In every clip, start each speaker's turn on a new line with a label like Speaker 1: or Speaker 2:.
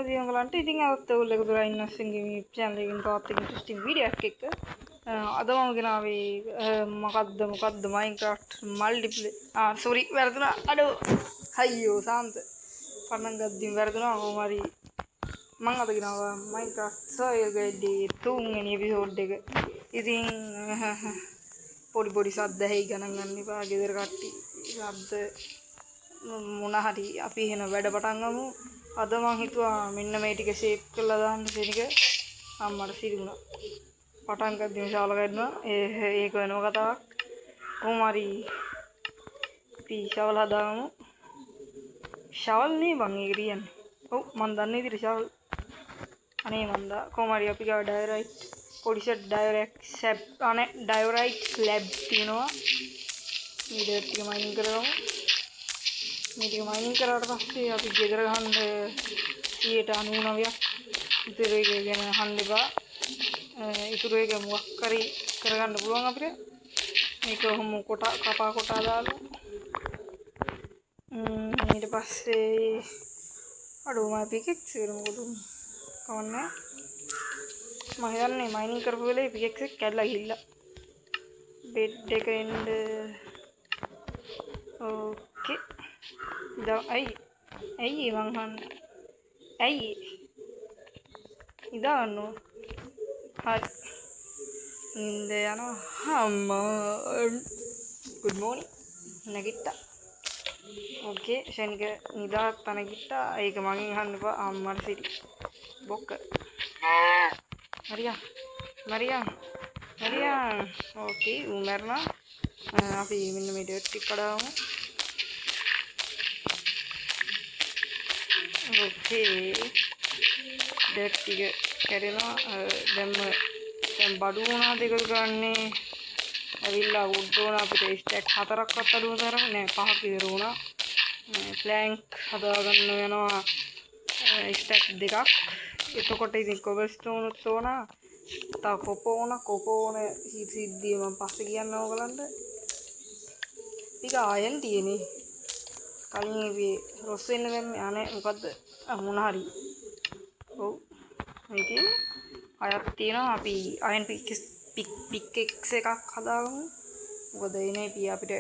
Speaker 1: මොකද ඔයගලන්ට ඉතින් අදත් ඔයගොල්ලෝ දුරා ඉන්න සිංගින් channel එකකින් තවත් ඉන්ට්‍රස්ටිං වීඩියෝ එකක් එක්ක අද මම ගෙනාවේ මොකද්ද Minecraft multiplayer sorry වැරදුනා අඩෝ අයියෝ සාන්ත පටන් ගද්දිම වැරදුනා කොහොම හරි මම අද ගෙනාවා Minecraft survival guide තුන්වෙනි එපිසෝඩ් එක ඉතින් පොඩි සද්ද ඇහි ගණන් ගන්න එපා ගෙදර කට්ටිය සද්ද මොන හරි අපි එහෙන වැඩ පටන් ගමු අද මං හිතුවා මෙන්න මේ ටික ෂේප් කරලා දාන්න කියන එක අම්මට සිදුුණා පටන් ගද්දි විශාල ගන්නවා ඒක වෙනම කතාවක් කොහොම හරි අපි ෂවල් හදාගමු ෂවල් නේ බං ඒක කියන්නේ ඔව් මං දන්නේ ඉතින් ෂවල් අනේ මන්දා කොහොම හරි අපි ගාව ඩයරයිට් පොඩි සෙට් ඩයරයිට් ස්ලැබ් තියෙනවා මේ ඩර්ට් ටික මයිනින් කරගමු මේ ටික මයිනින් කරාට පස්සේ අපි ගෙදර ගහන්න 99ක් ඉතුරු එක ගැන අහන්න එපා ඉතුරු එක මොකක් හරි කරගන්න පුළුවන් අපිට මේක ඔහොම කපා කොටා දාලා ඊට පස්සේ අඩෝ මම පිකෙක්ස් එක මොකද කවන්නේ මම හිතන්නේ මයිනින් කරපු වෙලේ පිකෙක්ස් එක කැඩලා ගිහිල්ලා බෙඩ් එක එන්න ඕකේ ඇයි මං හන්නේ ඇයි ඉදාන්නු හරි නින්ද යනවා අම්මා good morning නැගිට්ටා ඕකේ ශනික නිදාත් නැගිට්ටා ඒක මගෙන් අහන්න එපා අම්මට සිරි බොක්ක මරියා ඕකේ ඌ මරනවා අපි මෙන්න මේ ඩර්ට් ටික කඩාවමු okay ඩර්ට් ටික කැඩෙනවා දැන් බඩු වුණාද ඒක ගන්නේ ඇවිල්ලා වුඩ් ඕන අපිට ස්ටැක් 4ක්වත් අඩුව තරම නෑ 5ක් විතර වුණා ප්ලෑන්ක් හදාගන්න වෙනවා ස්ටැක් 2ක් එතකොට ඉතින් කොබල්ස්ටෝන් උත් ඕන තව කොපෝ ඕන සිද්ධිය මම පස්සේ කියන්න ඕගලන්ට ටික අයන් තියෙන්නේ කලින් අපි රොස් වෙන්න දැම්මේ අනේ මොකද්ද මොන හරි ඔව් මේ තියෙන්නේ අයත් තියෙනවා අපි අයන් පික්එක්ස් එකක් හදාගමු මොකද එනේ අපිට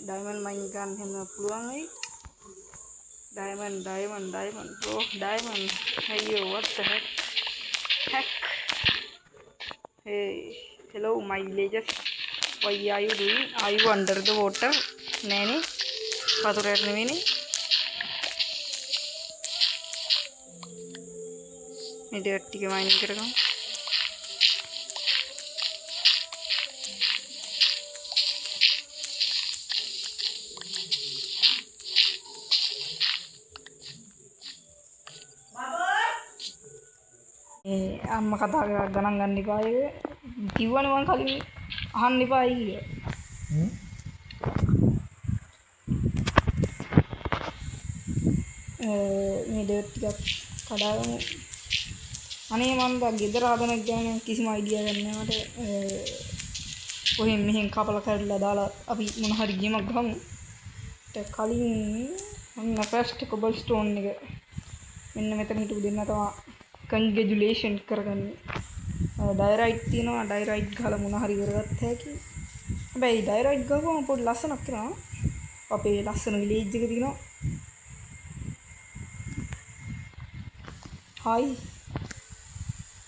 Speaker 1: ඩයමන්ඩ් මයින් ගන්න හැම පුළුවන් වෙයි ඩයමන්ඩ් bro ඩයමන්ඩ් අයියෝ what the heck hey hello my villagers why are you doing are you under the water නෑනේ වතුරට නෙවෙයිනේ මේ ඩර්ට් ටික මයිනින් කරගමු අම්මා කතා කරලා ගණන් ගන්න එපා ඒක කිව්වනේ මං කලින් අහන්න එපා අයියේ මේ ඩර්ට් ටිකක් කඩාගමු අනේ මන්ද ගෙදර හදන ගැන කිසිම අයිඩියා ගන්න නෑ මට කොහෙන් මෙහෙන් කපලා කරලා දාලා අපි මොන හරි ගේමක් ගහමු ඊට කලින් මම ෆස්ට් කොබල්ස්ටෝන් එක මෙන්න මෙතන හිටු දෙන්න තමයි කන්ග්‍රැචුලේෂන් කරගන්නේ ඩයරයිට් තියෙනවා ඩයරයිට් ගහලා මොන හරි කරගත්ත හැකි හැබැයි ඩයරයිට් ගහපුවම පොඩි ලස්සනක් කරනවා අපේ ලස්සන විලේජ් එක තියෙනවා හායි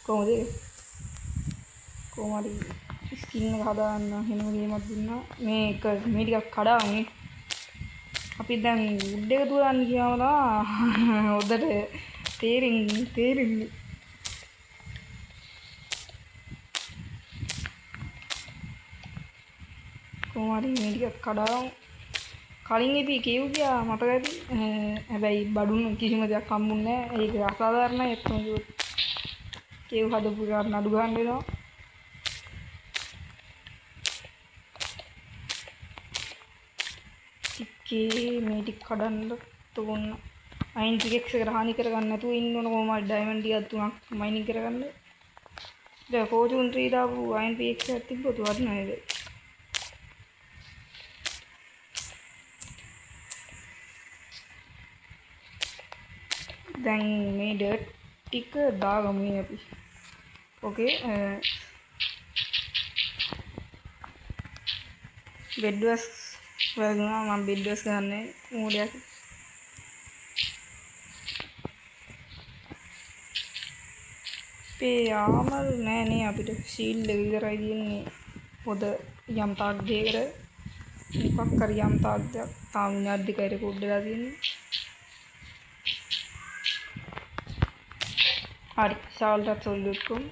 Speaker 1: කොහොමද කොහොමද ස්කින් එක හදාගන්න වෙනම ගේමක් දුන්නා මේක මේ ටිකක් කඩාවුනේ අපි දැන් වුඩ් එක දුවන්න ගියාම තමයි හොද්දට තේරෙන්නේ කොහොම හරි මේ ටිකක් කඩාවමු කලින් අපි කේව් ගියා මතක ඇති හැබැයි බඩුන් කිසිම දෙයක් හම්බුන්නේ නැහැ ඒක අසාධාරණයි එතන කිව්වොත් කේව් හදපු ගාන නඩු ගන්න වෙනවා මේ ටික කඩන්න තෝන්න අයින් පිකෙක්ස් එකට හානි කරගන්න නැතුව ඉන්න ඕන කොහොම හරි ඩයමන්ඩ් ටිකක් 3ක් මයිනින් කරගන්න දැන් ෆෝචුන් 3 දාපු අයින් පිකෙක්ස් එකක් තිබ්බොත් වටිනවා නේද දැන් මේ ඩර්ට් ටික දාගමු අපි. ඕකේ බෙඩ් වස් වැදුනා මම බෙඩ් වස් ගන්න මූඩයක්. අපේ ආමල් නෑනේ අපිට ශීල්ඩ් එක විතරයි තියෙන්නේ. පොද යම් තාක් දෙයකට මොකක් හරි යම් තාක් දෙයක් තාම විනාඩි දෙකයි රෙකෝඩ් වෙලා තියෙන්නේ. හරි ශවල්ටත් සොල්ලුත් කොම්.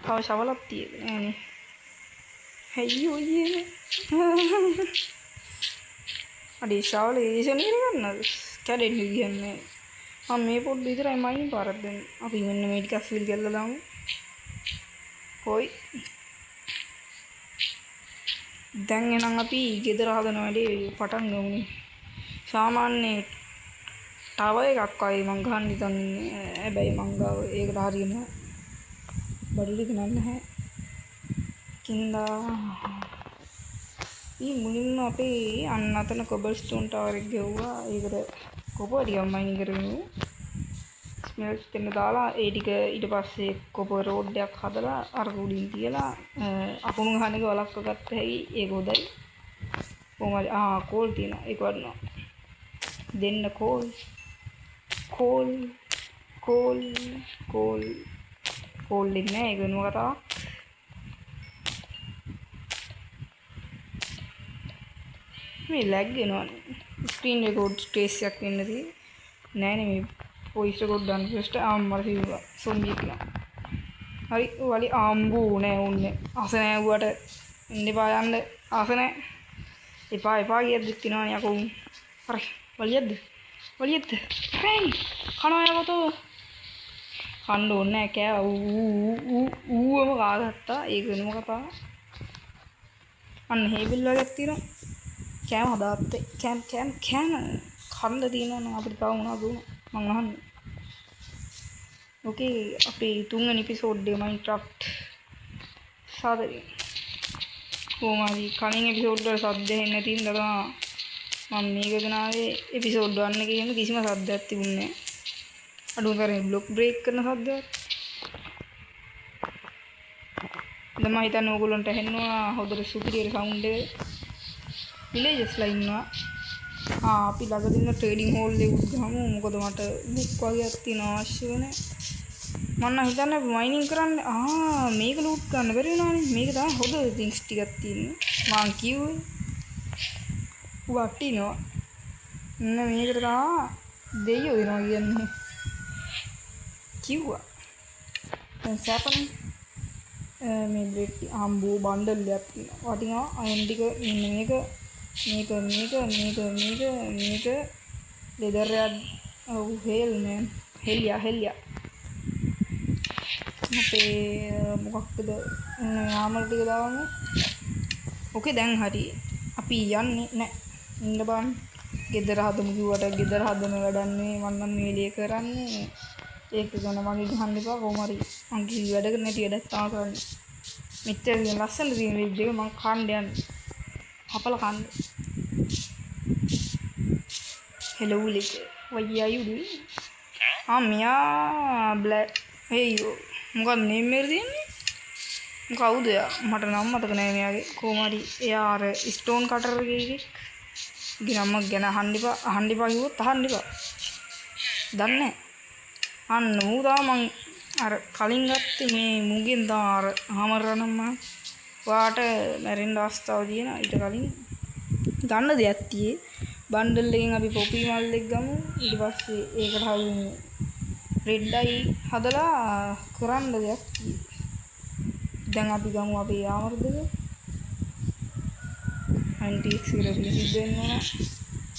Speaker 1: තව ශවලක් තියෙන්නේ නෑනේ. හැයි ඔයනේ. අඩේ ශවල ඒෂන් කරගන්නද? කැඩෙන්න කියන්නේ. මම මේ පොඩ්ඩ විතරයි මයින් පාරක් දෙන්න. අපි මෙන්න මේ ටිකක් ෆිල් කරලා දාමු. හොයි. දැන් එනම් අපි ගෙදර හදන වැඩේ පටන් ගමුනේ. සාමාන්‍ය තව එකක් වගේ මං ගහන්න හිතන් ඉන්නේ. හැබැයි මං ගාව ඒකට හරියන බඩු ටික නැහැ. කින්දා මුලින්ම අපේ අන්න අතන කොබල්ස්ටෝන් ටවර් එක ගෙව්වා. ඒකට කොපර් ටිකක් මයින් කරගෙන ස්මෙල්ට් දෙන්න දාලා ඒ ටික ඊට පස්සේ කොපර් රෝඩ් එකක් හදලා අර උඩින් තියලා අකුණු ගහන එක වලක්ව ගත්ත හැකි. ඒක හොඳයි. කොහමද කෝල් තියෙනවා. ඒක වඩනවා. දෙන්න කෝල් එක නෑ. ඒක වෙනම කතාවක්. මේ ලැග් වෙනවනේ. ස්ක්‍රීන් රෙකෝඩ් ස්පේස් එකක් වෙන්න තියෙන්නේ. නෑනේ මේ වොයිස් රෙකෝඩ් ගන්න ෆස්ට් මට හිතුවා සොම්බි කියලා. හරි වලි ආම්බෝ නෑ උන්නේ. අස නෑ උවට ඉන්න එපා යන්න. අස නෑ. එපා කියද්දි තිනවනේ යකෝ. හරි වලියද්ද? හරි කනවා යකෝ. කන්න ඕනේ නෑ කෑවා. ඌවම කාගත්තා. ඒක වෙනම කතාවක්. අන්න හේබල් වගේක් තියෙනවා. කෑම හදාත්තේ කෑම කන්න තියෙනවා නම් අපිට තව මොනවද උන මං අහන්නේ. ඕකේ අපේ තුන්වෙනි එපිසෝඩ් එක මයින්ක්‍රාෆ්ට් සාදරේ. කොහොමද කලින් එපිසෝඩ් වල සද්ද හෙන්නේ නැති හින්දා මම මේක ගනාවේ එපිසෝඩ් 1 එකේ එහෙම කිසිම සද්දයක් තිබුණේ නැහැ. අඩුතරේ බ්ලොක් බ්‍රේක් කරන සද්දයක්. දැන් මම හිතන්නේ ඕගොල්ලන්ට ඇහෙනවා හොඳට සුපිරියර් සවුන්ඩ් එක. විලේජස්ලා ඉන්නවා. අපි ළඟ දින ට්‍රේඩින් හෝල් එක ගමු. මොකද මට බුක් වගේක් තියෙන අවශ්‍ය වෙන්නේ. මම නම් හිතන්නේ මයිනින් කරන්න මේක ලූට් ගන්න බැරි වෙනානේ. මේක තමයි හොඳ තින්ග්ස් ටිකක් තියෙන්නේ. මං කිව්වේ වටිනවා. මේකට තමයි දෙයියෝ වෙනවා කියන්නේ. කිව්වා. දැන් සෑපන් මේ බ්‍රෙඩ් ආම්බෝ බණ්ඩල් එකක් තියෙනවා. වටිනවා. අයන් ටික මෙන්න මේක ලෙදර් එකක් හෙලියා අපේ මොකක්ද යාමල් ටික දාමු. ඕකේ දැන් හරි අපි යන්නේ නෑ ඉන්න බං. ගෙදර හදමු කිව්වට ගෙදර හදන වැඩන්නේ මම නම් මේලිය කරන්නේ. ඒක ගැන මගේ ගහන්න එපා. කොහොම හරි මං කිසි වැඩක නැති වැඩක් තමයි කරන්නේ. මෙච්චර ලස්සන තියෙන වෙජ් එක මං කන්න යන්නේ. අපල කන්න. hello ලික what are you doing? මියා බ්ලැක් hey මොකක්ද නේම් එක තියෙන්නේ? කවුද යා? මට නම් මතක නෑ මෙයාගේ. කොහොම හරි එයා අර ස්ටෝන් කටර් එකේ ගිනම්ම ගැන අහන්න එපා කිව්වොත් අහන්න එපා. දන්නේ අන්න මූ මං අර කලින් ගත්තේ මේ මුගෙන් තමයි අර හමරනම්ම වාට මැරෙන්න අවස්ථාව තියෙනවා. ඊට කලින් ගන්න දෙයක් තියේ බන්ඩල් එකෙන් අපි පොපි මල් එක ගමු. ඊට පස්සේ ඒකට හරියම රෙඩ් අයි හදලා කරන්න දෙයක් තියේ. දැන් අපි ගමු අපේ ආමර දෙක. ඇන්ටික්ස් වල සිද්ධ වෙනවා.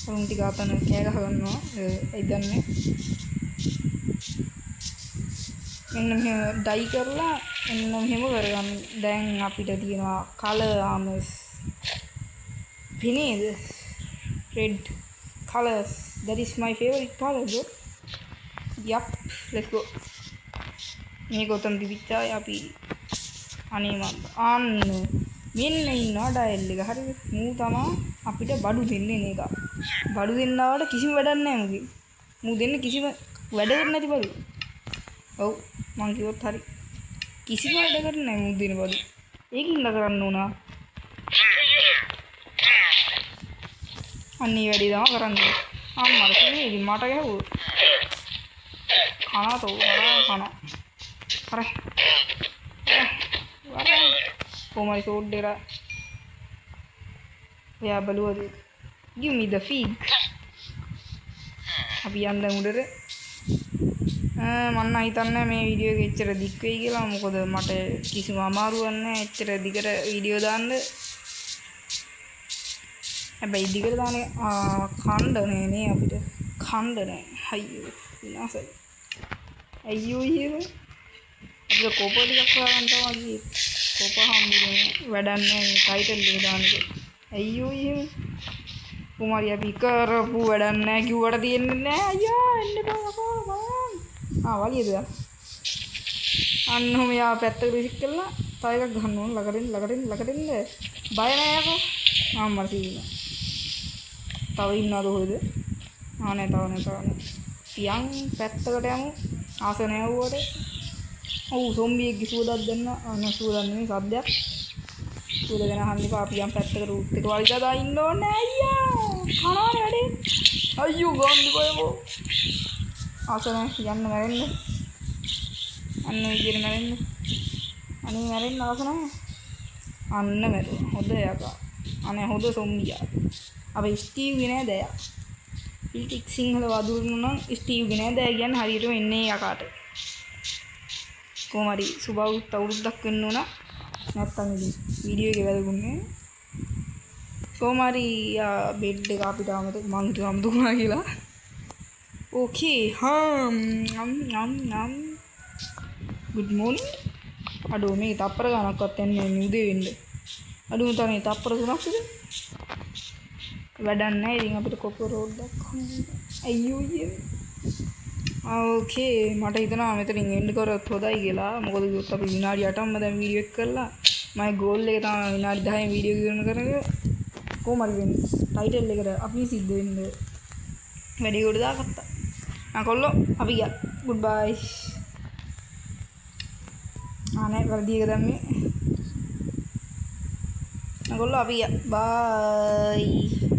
Speaker 1: උන් ටික අතන කෑ ගහ ගන්නවා. ඒ දන්නේ මෙන්න මෙහෙම ඩයි කරලා මෙන්න මෙහෙම කරගන්න. දැන් අපිට තියෙනවා colour ආමර්ස්. පිනේද? red colors. That is my favorite color bro. Yup, let's go. මේක උතන් දිවිච්චා අපි අනේ මම අන්න මෙන්න ඉන්නවා ඩයල් එක. හරිද? මූ තමයි අපිට බඩු දෙන්නේ නේද? බඩු දෙන්නවට කිසිම වැඩක් නැහැ මුගේ. මූ දෙන්නේ කිසිම වැඩ කරන්නේ නැති බඩු. ඔව් මං කිව්වොත් හරි. කිසිම වැඩ කරන්නේ නැහැ මුන් දින බඩු. ඒකින්ද කරන්න උනා. අන්නේ වැඩි තමයි කරන්නේ. අම්මර කිව්වේ ඉතින් මට ගැහුවා. කනතෝ කන. හරි. කොහමයි සෝඩ් දෙලා. එයා බලුවද? Give me the fig. අපි යන්න උඩට. මම හිතන්නේ මේ වීඩියෝ එක එච්චර දික් වෙයි කියලා. මොකද මට කිසිම අමාරුවක් නැහැ එච්චර දිගට වීඩියෝ දාන්න. හැබැයි දිගට දාන්නේ ඛණ්ඩනේ නේ අපිට. ඛණ්ඩනේ. අයියෝ විනාසයි. අයියෝ එහෙම. අපිට කෝපෝ ටිකක් හොයාගන්න තමයි කෝපෝ හම්බුනේ. වැඩක් නැහැ ටයිටල් එක දාන්න. අයියෝ එහෙම. කුමාරිය අපි කරපු වැඩක් නැහැ කිව්වට තියෙන්නේ නැහැ. අයියා එන්න බෑ වලියද අන්න මෙයා පැත්තකට විසික් කළා. තව එකක් ගන්න ඕන ළඟටින් බය නැහැ යකෝ. අම්මා සීන. තව ඉන්නවද හොයද? නෑ තව පියන් පැත්තකට යමු. ආසනය වුවට. ඔව් සොම්බියෙක්ගේ සුවදක් දෙන්න. අනේ සුවදක් නෙමෙයි සද්දයක්. සුවදගෙන අහන්න එපා. පියන් පැත්තකට රූට් එක වලිලා දා ඉන්න ඕනේ අයියා. කනානේ වැඩේ. අයියෝ ගන්න බයමෝ. ආසනය යන්න මැරෙන්න. අන්න විදියට මැරෙන්න. අනේ මැරෙන්න ආසනය. අන්න මැරුණා. හොඳ යකා. අනේ හොඳ සොම්බියා. අපි ස්ටීව් ගේ නේද එයා? ටික් සිංහල වදුරුන නම් ස්ටීව් ගේ නේද එයා කියන්නේ හරියටම එන්නේ යකාට. කොහමරි සුබවුත් අවුරුද්දක් වෙන්න ඕන. නැත්තම් ඉතින් වීඩියෝ එකේ වැදගුන්නේ. කොහමරි බෙඩ් එක අපිට ආමතක මං හිතුවා අමුතුණා කියලා. ඕකේ good morning. අඩෝ මේ තප්පර ගණන්වත් යන්නේ උදේ වෙන්න. අඩෝ තනේ තප්පර 3ක් විතර. වැඩක් නැහැ ඉතින් අපිට කොප්ප රෝඩ්ඩක් අයියෝ යේ. ඕකේ මට හිතෙනවා මෙතනින් එන්න කරොත් හොඳයි කියලා. මොකද කිව්වොත් අපි විනාඩි 8ක්ම දැන් වීඩියෝ එක කරලා මගේ ගෝල් එක තමයි විනාඩි 10න් වීඩියෝ ඉවර කරන එක. කොහමද වෙන්නේ? ටයිටල් එකට අපි සිද්ධ වෙන්නේ වැඩි කොට දාගත්තා. අකොල්ලෝ අපි ගියා. good bye. ආනේ වැඩි එක දැම්මේ. අකොල්ලෝ අපි ගියා. bye.